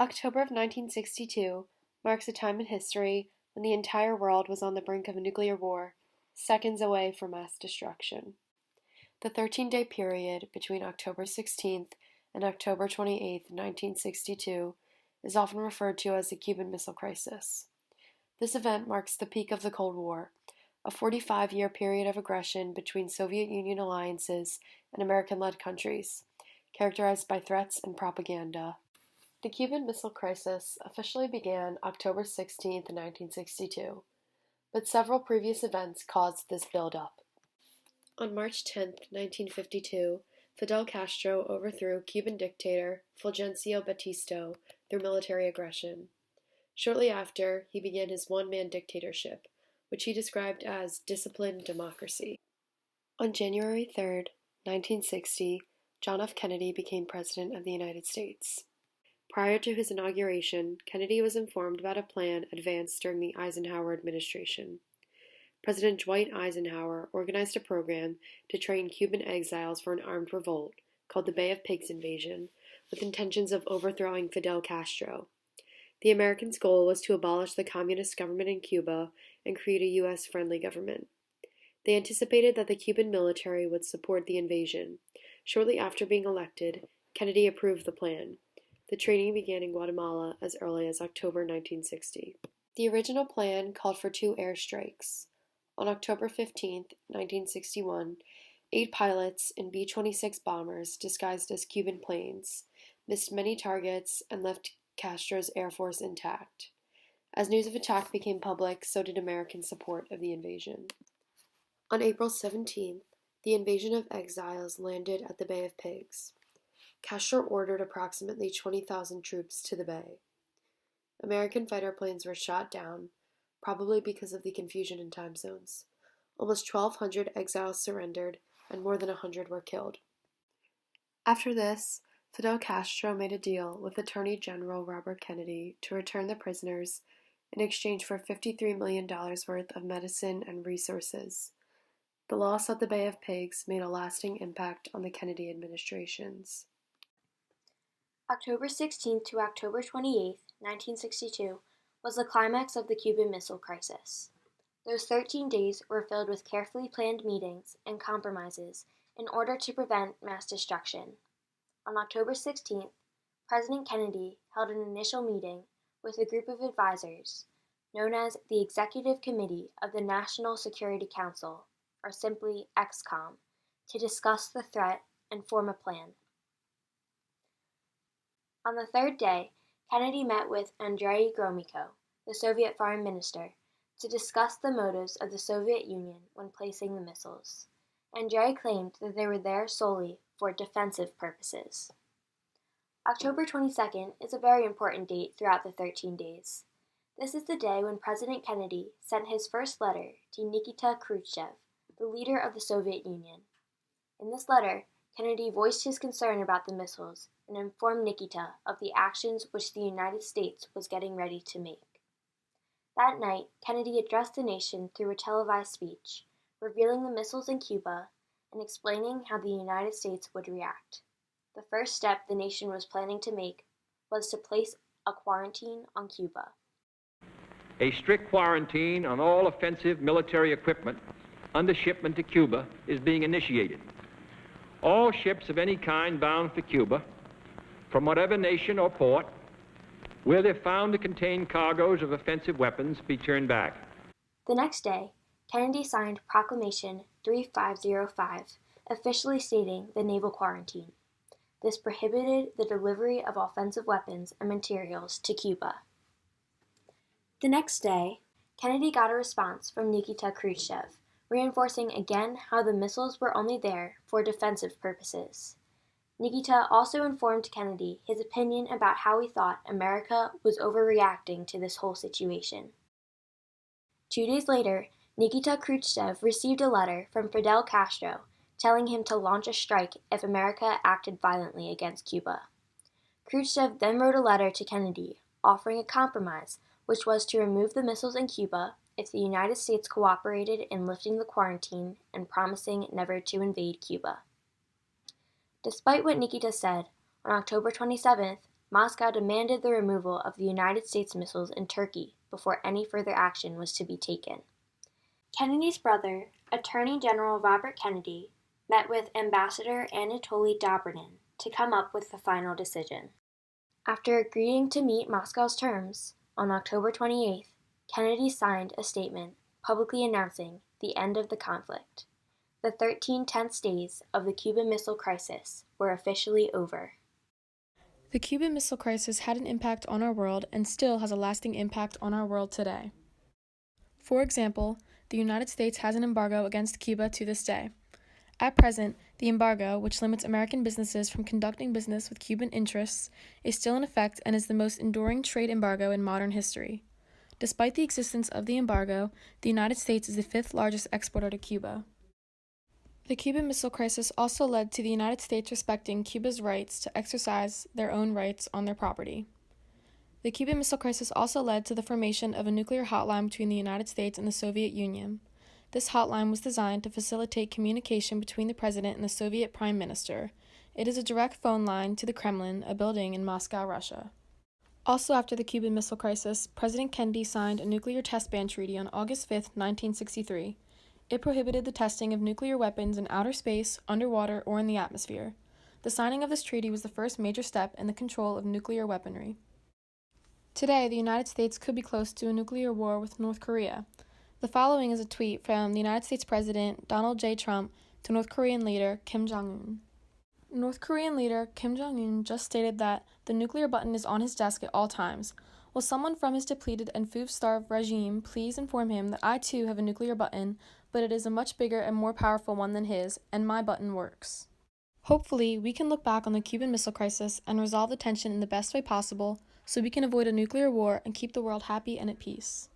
October of 1962 marks a time in history when the entire world was on the brink of a nuclear war, seconds away from mass destruction. The 13-day period between October 16th and October 28th, 1962, is often referred to as the Cuban Missile Crisis. This event marks the peak of the Cold War, a 45-year period of aggression between Soviet Union alliances and American-led countries, characterized by threats and propaganda. The Cuban Missile Crisis officially began October 16, 1962, but several previous events caused this buildup. On March 10, 1952, Fidel Castro overthrew Cuban dictator Fulgencio Batista through military aggression. Shortly after, he began his one-man dictatorship, which he described as disciplined democracy. On January 3, 1960, John F. Kennedy became President of the United States. Prior to his inauguration, Kennedy was informed about a plan advanced during the Eisenhower administration. President Dwight Eisenhower organized a program to train Cuban exiles for an armed revolt, called the Bay of Pigs invasion, with intentions of overthrowing Fidel Castro. The Americans' goal was to abolish the communist government in Cuba and create a U.S.-friendly government. They anticipated that the Cuban military would support the invasion. Shortly after being elected, Kennedy approved the plan. The training began in Guatemala as early as October 1960. The original plan called for 2 airstrikes. On October 15, 1961, 8 pilots in B-26 bombers disguised as Cuban planes missed many targets and left Castro's Air Force intact. As news of attack became public, so did American support of the invasion. On April 17th, the invasion of exiles landed at the Bay of Pigs. Castro ordered approximately 20,000 troops to the bay. American fighter planes were shot down, probably because of the confusion in time zones. Almost 1,200 exiles surrendered, and more than 100 were killed. After this, Fidel Castro made a deal with Attorney General Robert Kennedy to return the prisoners in exchange for $53 million worth of medicine and resources. The loss at the Bay of Pigs made a lasting impact on the Kennedy administrations. October 16 to October 28, 1962, was the climax of the Cuban Missile Crisis. Those 13 days were filled with carefully planned meetings and compromises in order to prevent mass destruction. On October 16th, President Kennedy held an initial meeting with a group of advisors, known as the Executive Committee of the National Security Council, or simply EXCOM, to discuss the threat and form a plan. On the 3rd day, Kennedy met with Andrei Gromyko, the Soviet foreign minister, to discuss the motives of the Soviet Union when placing the missiles. Andrei claimed that they were there solely for defensive purposes. October 22nd is a very important date throughout the 13 days. This is the day when President Kennedy sent his first letter to Nikita Khrushchev, the leader of the Soviet Union. In this letter, Kennedy voiced his concern about the missiles and informed Nikita of the actions which the United States was getting ready to make. That night, Kennedy addressed the nation through a televised speech, revealing the missiles in Cuba and explaining how the United States would react. The first step the nation was planning to make was to place a quarantine on Cuba. A strict quarantine on all offensive military equipment under shipment to Cuba is being initiated. All ships of any kind bound for Cuba, from whatever nation or port, where they're found to contain cargoes of offensive weapons, be turned back. The next day, Kennedy signed Proclamation 3505, officially stating the naval quarantine. This prohibited the delivery of offensive weapons and materials to Cuba. The next day, Kennedy got a response from Nikita Khrushchev, reinforcing again how the missiles were only there for defensive purposes. Nikita also informed Kennedy his opinion about how he thought America was overreacting to this whole situation. 2 days later, Nikita Khrushchev received a letter from Fidel Castro telling him to launch a strike if America acted violently against Cuba. Khrushchev then wrote a letter to Kennedy offering a compromise, which was to remove the missiles in Cuba if the United States cooperated in lifting the quarantine and promising never to invade Cuba. Despite what Nikita said, on October 27th, Moscow demanded the removal of the United States missiles in Turkey before any further action was to be taken. Kennedy's brother, Attorney General Robert Kennedy, met with Ambassador Anatoly Dobrynin to come up with the final decision. After agreeing to meet Moscow's terms, on October 28th, Kennedy signed a statement publicly announcing the end of the conflict. The 13 tense days of the Cuban Missile Crisis were officially over. The Cuban Missile Crisis had an impact on our world and still has a lasting impact on our world today. For example, the United States has an embargo against Cuba to this day. At present, the embargo, which limits American businesses from conducting business with Cuban interests, is still in effect and is the most enduring trade embargo in modern history. Despite the existence of the embargo, the United States is the fifth largest exporter to Cuba. The Cuban Missile Crisis also led to the United States respecting Cuba's rights to exercise their own rights on their property. The Cuban Missile Crisis also led to the formation of a nuclear hotline between the United States and the Soviet Union. This hotline was designed to facilitate communication between the President and the Soviet Prime Minister. It is a direct phone line to the Kremlin, a building in Moscow, Russia. Also after the Cuban Missile Crisis, President Kennedy signed a nuclear test ban treaty on August 5, 1963. It prohibited the testing of nuclear weapons in outer space, underwater, or in the atmosphere. The signing of this treaty was the first major step in the control of nuclear weaponry. Today, the United States could be close to a nuclear war with North Korea. The following is a tweet from the United States President Donald J. Trump to North Korean leader Kim Jong-un. North Korean leader Kim Jong-un just stated that the nuclear button is on his desk at all times. Will someone from his depleted and food-starved regime please inform him that I too have a nuclear button, but it is a much bigger and more powerful one than his, and my button works. Hopefully, we can look back on the Cuban Missile Crisis and resolve the tension in the best way possible so we can avoid a nuclear war and keep the world happy and at peace.